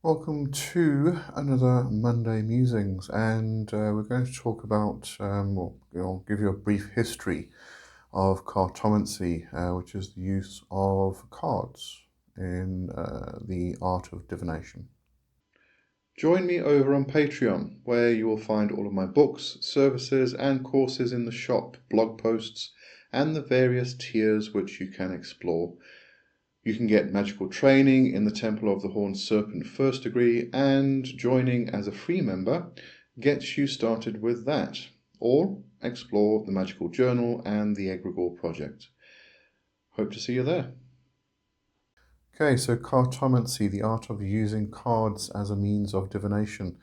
Welcome to another Monday Musings, and we're going to talk about, give you a brief history of cartomancy, which is the use of cards in the art of divination. Join me over on Patreon, where you will find all of my books, services, and courses in the shop, blog posts, and the various tiers which you can explore. You can get magical training in the Temple of the Horned Serpent First Degree, and joining as a free member gets you started with that, or explore the Magical Journal and the Egregore Project. Hope to see you there. Okay, so cartomancy, the art of using cards as a means of divination.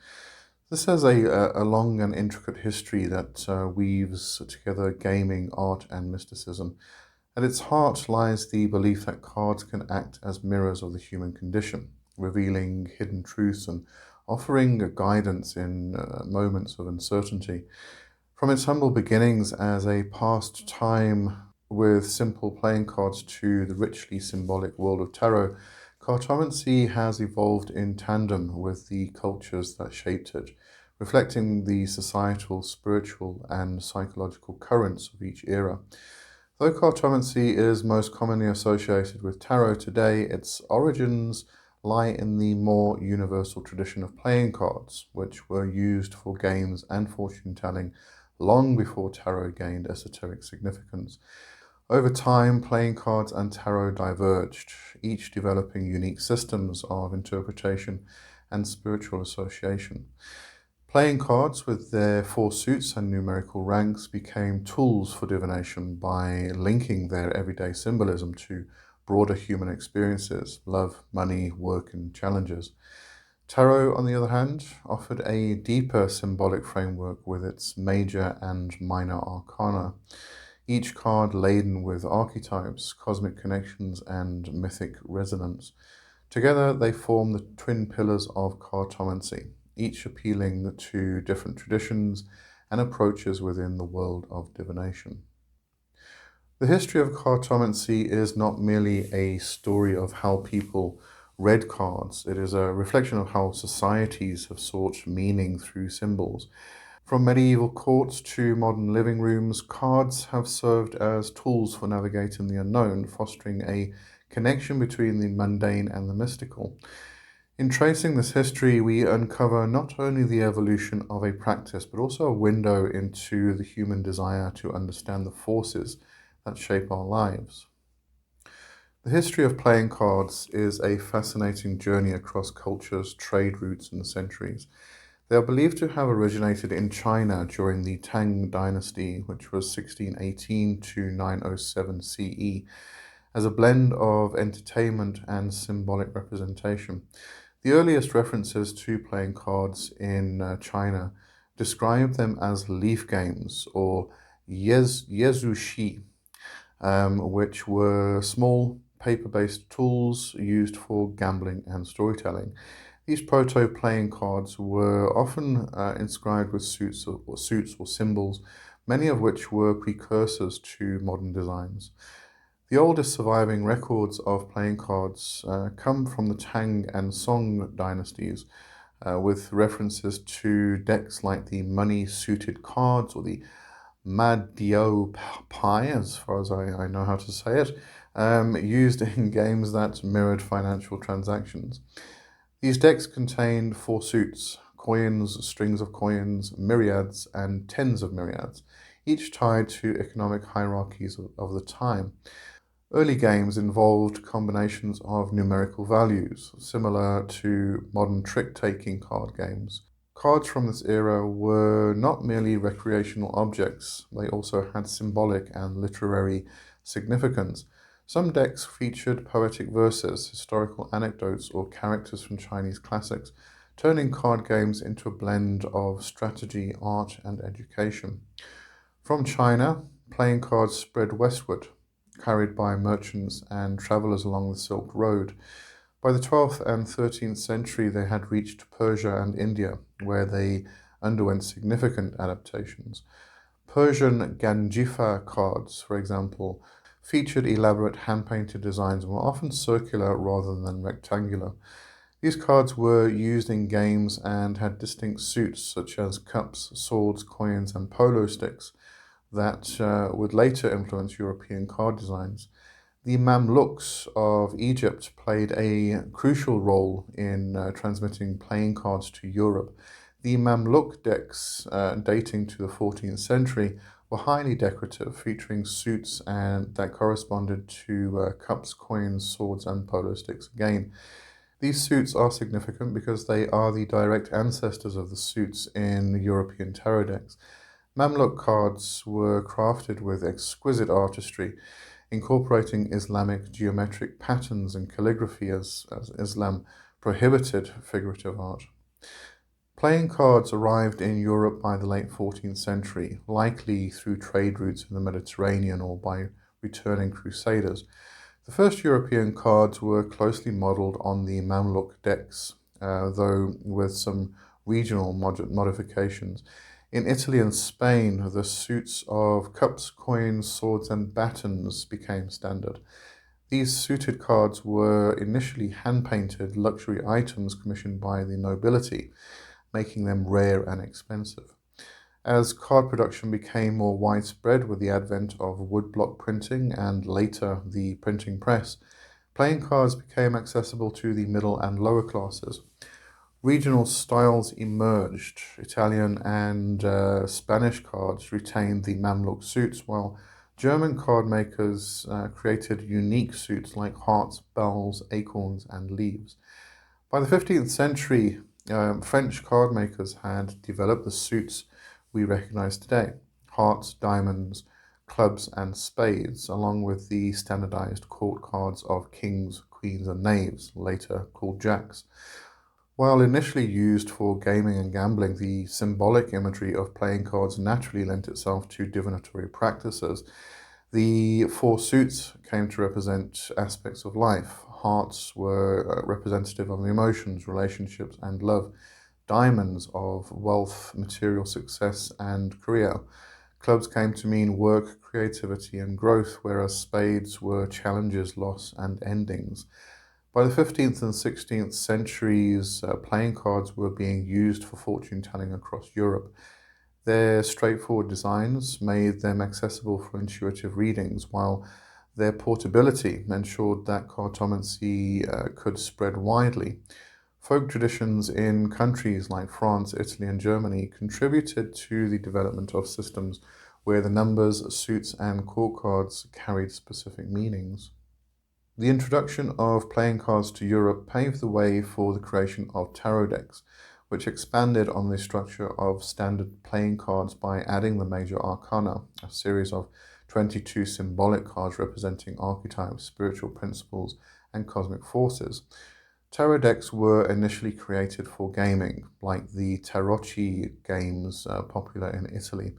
This has a long and intricate history that weaves together gaming, art, and mysticism. At its heart lies the belief that cards can act as mirrors of the human condition, revealing hidden truths and offering guidance in moments of uncertainty. From its humble beginnings as a pastime with simple playing cards to the richly symbolic world of tarot, cartomancy has evolved in tandem with the cultures that shaped it, reflecting the societal, spiritual, and psychological currents of each era. Though cartomancy is most commonly associated with tarot today, its origins lie in the more universal tradition of playing cards, which were used for games and fortune telling long before tarot gained esoteric significance. Over time, playing cards and tarot diverged, each developing unique systems of interpretation and spiritual association. Playing cards with their four suits and numerical ranks became tools for divination by linking their everyday symbolism to broader human experiences, love, money, work, and challenges. Tarot, on the other hand, offered a deeper symbolic framework with its major and minor arcana, each card laden with archetypes, cosmic connections, and mythic resonance. Together, they form the twin pillars of cartomancy, each appealing to different traditions and approaches within the world of divination. The history of cartomancy is not merely a story of how people read cards, it is a reflection of how societies have sought meaning through symbols. From medieval courts to modern living rooms, cards have served as tools for navigating the unknown, fostering a connection between the mundane and the mystical. In tracing this history, we uncover not only the evolution of a practice, but also a window into the human desire to understand the forces that shape our lives. The history of playing cards is a fascinating journey across cultures, trade routes, and centuries. They are believed to have originated in China during the Tang dynasty, which was 1618 to 907 CE, as a blend of entertainment and symbolic representation. The earliest references to playing cards in China describe them as leaf games or yezushi, which were small paper-based tools used for gambling and storytelling. These proto-playing cards were often inscribed with suits or symbols, many of which were precursors to modern designs. The oldest surviving records of playing cards come from the Tang and Song dynasties, with references to decks like the money-suited cards or the Madio Pai, as far as I know how to say it, used in games that mirrored financial transactions. These decks contained four suits: coins, strings of coins, myriads, and tens of myriads, each tied to economic hierarchies of the time. Early games involved combinations of numerical values, similar to modern trick-taking card games. Cards from this era were not merely recreational objects, they also had symbolic and literary significance. Some decks featured poetic verses, historical anecdotes, or characters from Chinese classics, turning card games into a blend of strategy, art, and education. From China, playing cards spread westward, carried by merchants and travelers along the Silk Road. By the 12th and 13th century, they had reached Persia and India, where they underwent significant adaptations. Persian Ganjifa cards, for example, featured elaborate hand-painted designs and were often circular rather than rectangular. These cards were used in games and had distinct suits such as cups, swords, coins, and polo sticks that would later influence European card designs. The Mamluks of Egypt played a crucial role in transmitting playing cards to Europe. The Mamluk decks, dating to the 14th century, were highly decorative, featuring suits and that corresponded to cups, coins, swords, and polo sticks again. These suits are significant because they are the direct ancestors of the suits in European tarot decks. Mamluk cards were crafted with exquisite artistry, incorporating Islamic geometric patterns and calligraphy as Islam prohibited figurative art. Playing cards arrived in Europe by the late 14th century, likely through trade routes in the Mediterranean or by returning crusaders. The first European cards were closely modelled on the Mamluk decks, though with some regional modifications. In Italy and Spain, the suits of cups, coins, swords, and batons became standard. These suited cards were initially hand-painted luxury items commissioned by the nobility, making them rare and expensive. As card production became more widespread with the advent of woodblock printing and later the printing press, playing cards became accessible to the middle and lower classes. Regional styles emerged. Italian and Spanish cards retained the Mamluk suits, while German card makers created unique suits like hearts, bells, acorns, and leaves. By the 15th century, French card makers had developed the suits we recognize today: hearts, diamonds, clubs, and spades, along with the standardized court cards of kings, queens, and knaves, later called jacks. While initially used for gaming and gambling, the symbolic imagery of playing cards naturally lent itself to divinatory practices. The four suits came to represent aspects of life. Hearts were representative of emotions, relationships, and love. Diamonds of wealth, material success, and career. Clubs came to mean work, creativity, and growth, whereas spades were challenges, loss, and endings. By the 15th and 16th centuries, playing cards were being used for fortune telling across Europe. Their straightforward designs made them accessible for intuitive readings, while their portability ensured that cartomancy could spread widely. Folk traditions in countries like France, Italy, and Germany contributed to the development of systems where the numbers, suits, and court cards carried specific meanings. The introduction of playing cards to Europe paved the way for the creation of tarot decks, which expanded on the structure of standard playing cards by adding the major arcana, a series of 22 symbolic cards representing archetypes, spiritual principles, and cosmic forces. Tarot decks were initially created for gaming, like the tarocchi games popular in Italy,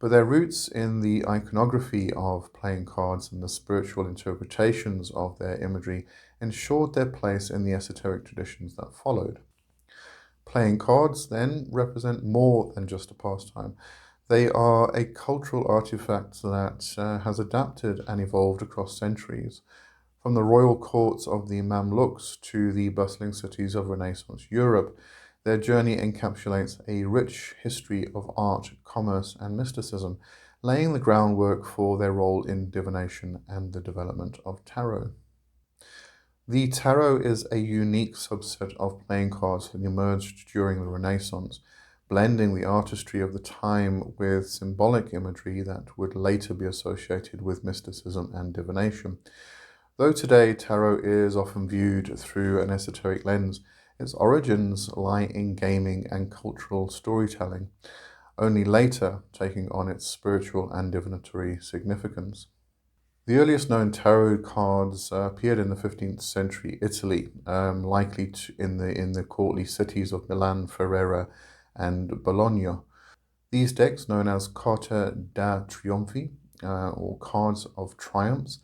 but their roots in the iconography of playing cards and the spiritual interpretations of their imagery ensured their place in the esoteric traditions that followed. Playing cards, then, represent more than just a pastime. They are a cultural artifact that has adapted and evolved across centuries. From the royal courts of the Mamluks to the bustling cities of Renaissance Europe, their journey encapsulates a rich history of art, commerce, and mysticism, laying the groundwork for their role in divination and the development of tarot. The tarot is a unique subset of playing cards that emerged during the Renaissance, blending the artistry of the time with symbolic imagery that would later be associated with mysticism and divination. Though today tarot is often viewed through an esoteric lens, its origins lie in gaming and cultural storytelling, only later taking on its spiritual and divinatory significance. The earliest known tarot cards appeared in the 15th century Italy, likely in the courtly cities of Milan, Ferrara, and Bologna. These decks, known as Carta da Trionfi, or Cards of Triumphs,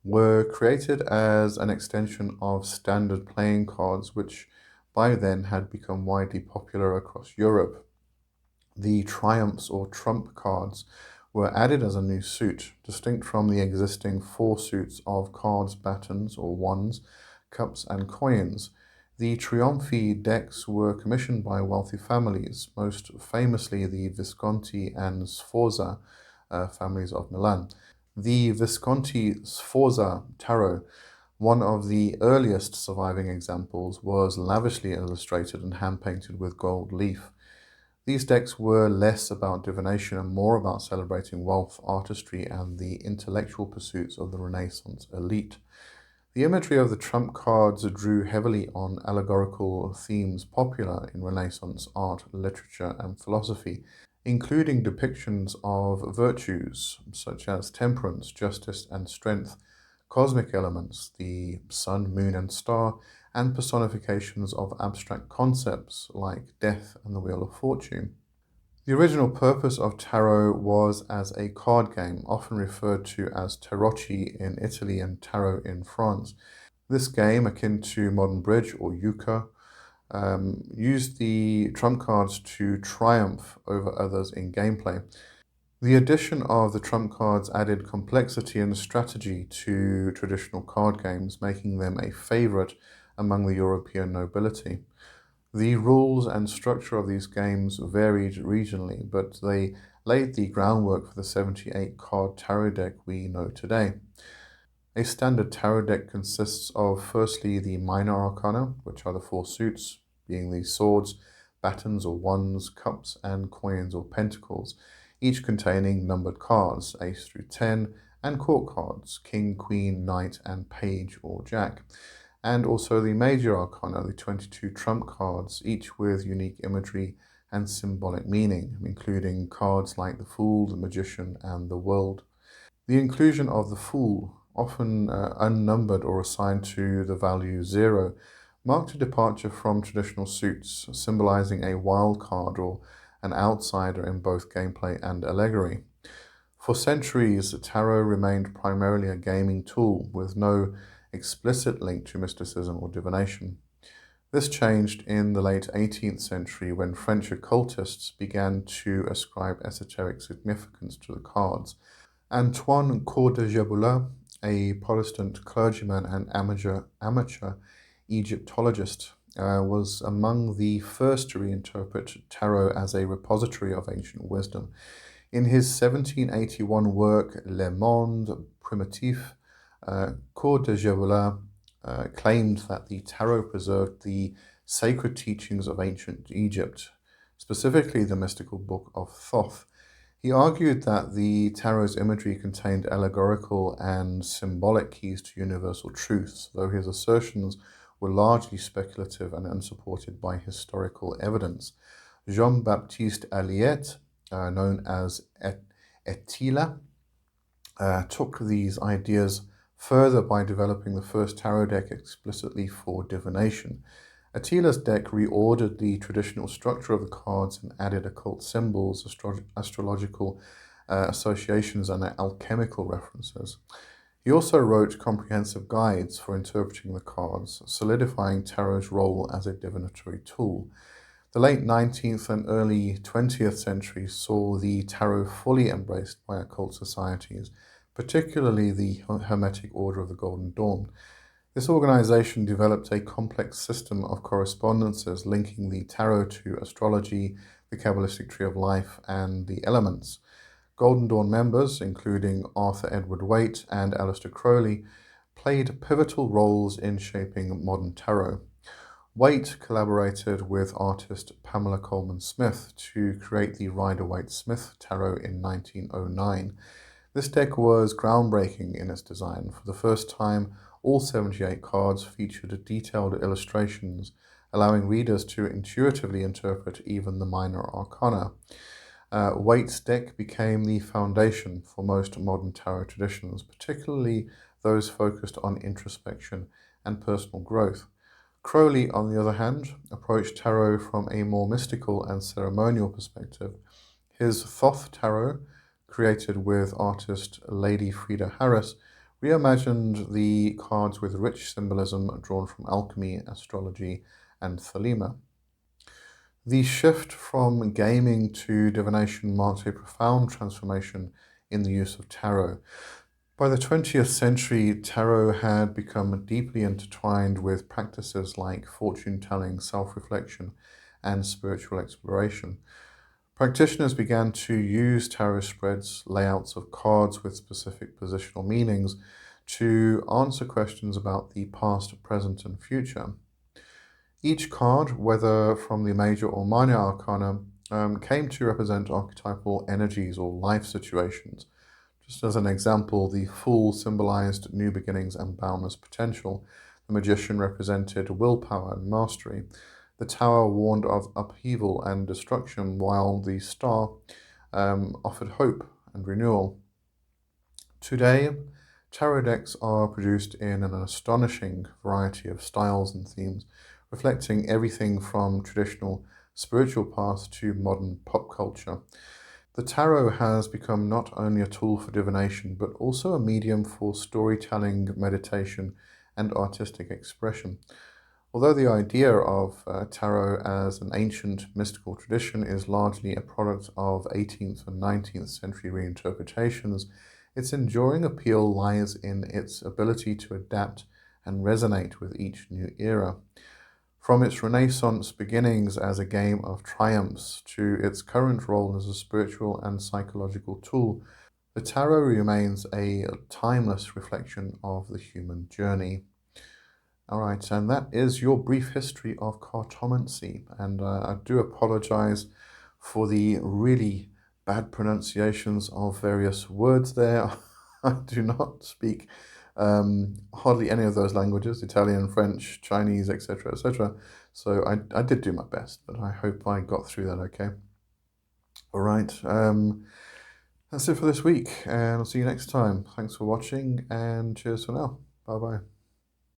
were created as an extension of standard playing cards, which by then had become widely popular across Europe. The triumphs or trump cards were added as a new suit, distinct from the existing four suits of cards, batons or wands, cups, and coins. The Trionfi decks were commissioned by wealthy families, most famously the Visconti and Sforza families of Milan. The Visconti Sforza tarot, one of the earliest surviving examples, was lavishly illustrated and hand-painted with gold leaf. These decks were less about divination and more about celebrating wealth, artistry, and the intellectual pursuits of the Renaissance elite. The imagery of the trump cards drew heavily on allegorical themes popular in Renaissance art, literature, and philosophy, including depictions of virtues such as temperance, justice, and strength, cosmic elements, the sun, moon, and star, and personifications of abstract concepts like death and the wheel of fortune. The original purpose of tarot was as a card game, often referred to as tarocchi in Italy and tarot in France. This game, akin to modern bridge or euchre, used the trump cards to triumph over others in gameplay. The addition of the trump cards added complexity and strategy to traditional card games, making them a favorite among the European nobility. The rules and structure of these games varied regionally, but they laid the groundwork for the 78 card tarot deck we know today. A standard tarot deck consists of firstly the minor arcana, which are the four suits, being the swords, batons or wands, cups, and coins or pentacles, each containing numbered cards, ace through 10, and court cards, king, queen, knight, and page or jack. And also the major arcana, the 22 trump cards, each with unique imagery and symbolic meaning, including cards like the Fool, the Magician, and the World. The inclusion of the Fool, often unnumbered or assigned to the value 0, marked a departure from traditional suits, symbolizing a wild card or an outsider in both gameplay and allegory. For centuries, tarot remained primarily a gaming tool, with no explicit link to mysticism or divination. This changed in the late 18th century when French occultists began to ascribe esoteric significance to the cards. Antoine Cour de Jabula, a Protestant clergyman and amateur Egyptologist, was among the first to reinterpret tarot as a repository of ancient wisdom. In his 1781 work Le Monde Primitif, Cour de Jabula claimed that the tarot preserved the sacred teachings of ancient Egypt, specifically the mystical book of Thoth. He argued that the tarot's imagery contained allegorical and symbolic keys to universal truths, though his assertions were largely speculative and unsupported by historical evidence. Jean-Baptiste Alliette, known as Etila, took these ideas further by developing the first tarot deck explicitly for divination. Attila's deck reordered the traditional structure of the cards and added occult symbols, astrological associations, and alchemical references. He also wrote comprehensive guides for interpreting the cards, solidifying tarot's role as a divinatory tool. The late 19th and early 20th centuries saw the tarot fully embraced by occult societies, particularly the Hermetic Order of the Golden Dawn. This organization developed a complex system of correspondences linking the tarot to astrology, the Kabbalistic Tree of Life, and the elements. Golden Dawn members, including Arthur Edward Waite and Aleister Crowley, played pivotal roles in shaping modern tarot. Waite collaborated with artist Pamela Colman Smith to create the Rider-Waite-Smith Tarot in 1909. This deck was groundbreaking in its design. For the first time, all 78 cards featured detailed illustrations, allowing readers to intuitively interpret even the minor arcana. Waite's deck became the foundation for most modern tarot traditions, particularly those focused on introspection and personal growth. Crowley, on the other hand, approached tarot from a more mystical and ceremonial perspective. His Thoth Tarot, created with artist Lady Frida Harris, reimagined the cards with rich symbolism drawn from alchemy, astrology, and thelema. The shift from gaming to divination marked a profound transformation in the use of tarot. By the 20th century, tarot had become deeply intertwined with practices like fortune telling, self reflection, and spiritual exploration. Practitioners began to use tarot spreads, layouts of cards with specific positional meanings, to answer questions about the past, present, and future. Each card, whether from the major or minor arcana, came to represent archetypal energies or life situations. Just as an example, the Fool symbolized new beginnings and boundless potential. The Magician represented willpower and mastery. The Tower warned of upheaval and destruction, while the Star offered hope and renewal. Today, tarot decks are produced in an astonishing variety of styles and themes, reflecting everything from traditional spiritual paths to modern pop culture. The tarot has become not only a tool for divination, but also a medium for storytelling, meditation, and artistic expression. Although the idea of tarot as an ancient mystical tradition is largely a product of 18th and 19th century reinterpretations, its enduring appeal lies in its ability to adapt and resonate with each new era. From its Renaissance beginnings as a game of triumphs to its current role as a spiritual and psychological tool, the tarot remains a timeless reflection of the human journey. All right, and that is your brief history of cartomancy. And I do apologize for the really bad pronunciations of various words there. I do not speak hardly any of those languages, Italian, French, Chinese, etc., etc. So I did do my best, but I hope I got through that okay. All right, that's it for this week, and I'll see you next time. Thanks for watching, and cheers for now. Bye bye.